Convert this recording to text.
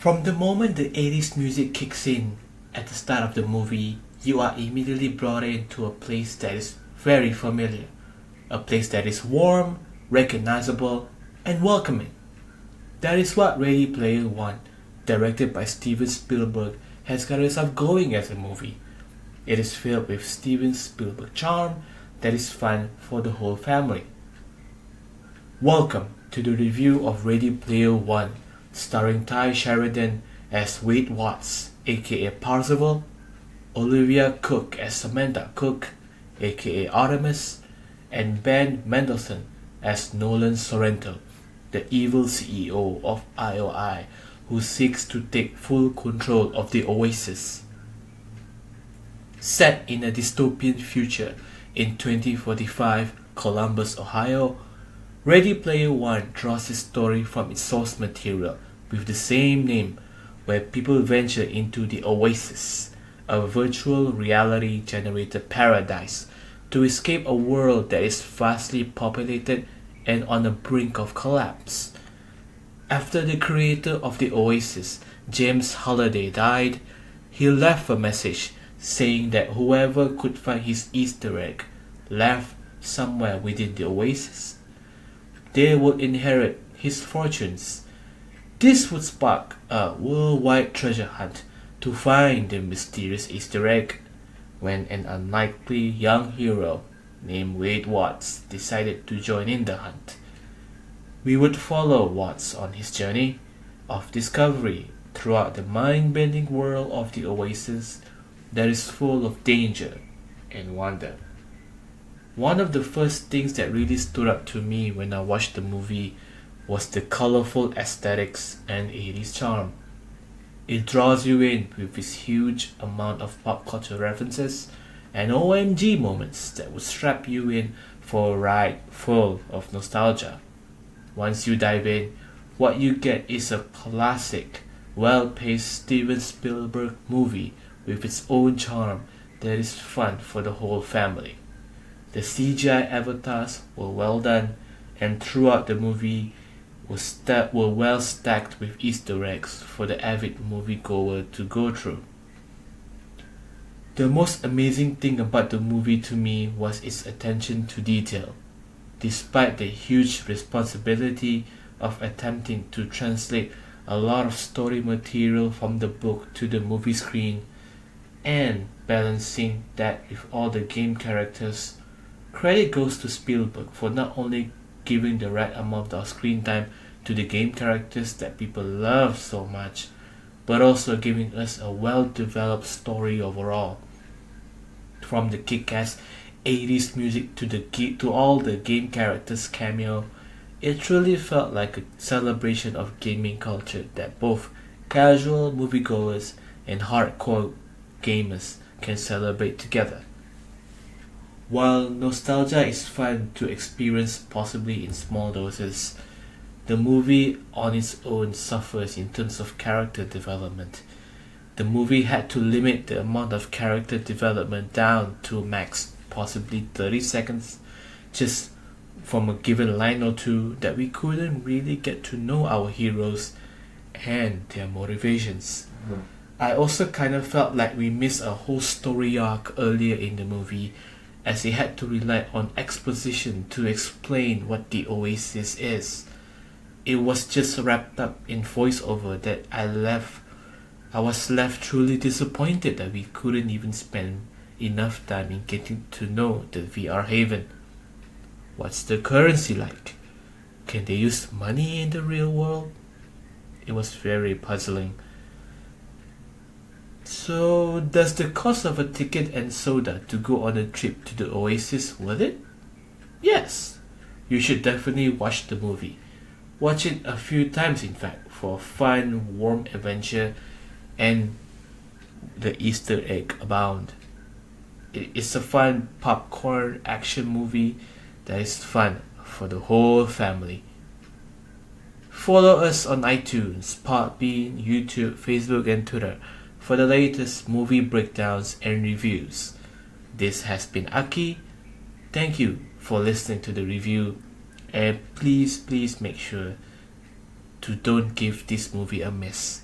From the moment the 80s music kicks in at the start of the movie, you are immediately brought into a place that is very familiar. A place that is warm, recognizable, and welcoming. That is what Ready Player One, directed by Steven Spielberg, has got itself going as a movie. It is filled with Steven Spielberg charm that is fun for the whole family. Welcome to the review of Ready Player One, starring Tye Sheridan as Wade Watts, aka Parzival, Olivia Cooke as Samantha Cooke, aka Artemis, and Ben Mendelsohn as Nolan Sorrento, the evil CEO of IOI who seeks to take full control of the Oasis. Set in a dystopian future in 2045 Columbus, Ohio, Ready Player One draws its story from its source material with the same name, where people venture into the Oasis, a virtual reality generated paradise, to escape a world that is vastly populated and on the brink of collapse. After the creator of the Oasis, James Halliday, died, he left a message saying that whoever could find his Easter egg left somewhere within the Oasis, they would inherit his fortunes. This would spark a worldwide treasure hunt to find the mysterious Easter egg, when an unlikely young hero named Wade Watts decided to join in the hunt. We would follow Watts on his journey of discovery throughout the mind-bending world of the Oasis that is full of danger and wonder. One of the first things that really stood out to me when I watched the movie was the colorful aesthetics and 80s charm. It draws you in with its huge amount of pop culture references and OMG moments that would strap you in for a ride full of nostalgia. Once you dive in, what you get is a classic, well-paced Steven Spielberg movie with its own charm that is fun for the whole family. The CGI avatars were well done, and throughout the movie were well stacked with Easter eggs for the avid moviegoer to go through. The most amazing thing about the movie to me was its attention to detail. Despite the huge responsibility of attempting to translate a lot of story material from the book to the movie screen, and balancing that with all the game characters, credit goes to Spielberg for not only giving the right amount of screen time to the game characters that people love so much, but also giving us a well-developed story overall. From the kick-ass 80s music to all the game characters' cameo, it truly felt like a celebration of gaming culture that both casual moviegoers and hardcore gamers can celebrate together. While nostalgia is fun to experience possibly in small doses, the movie on its own suffers in terms of character development. The movie had to limit the amount of character development down to max possibly 30 seconds, just from a given line or two, that we couldn't really get to know our heroes and their motivations. I also kind of felt like we missed a whole story arc earlier in the movie, as it had to rely on exposition to explain what the Oasis is. It was just wrapped up in voiceover that I was left truly disappointed that we couldn't even spend enough time in getting to know the VR Haven. What's the currency like? Can they use money in the real world? It was very puzzling. So, does the cost of a ticket and soda to go on a trip to the Oasis worth it? Yes. You should definitely watch the movie. Watch it a few times in fact, for a fun, warm adventure and the Easter egg abound. It's a fun popcorn action movie that is fun for the whole family. Follow us on iTunes, Podbean, YouTube, Facebook and Twitter for the latest movie breakdowns and reviews. This has been Akhi. Thank you for listening to the review, and please make sure to don't give this movie a miss.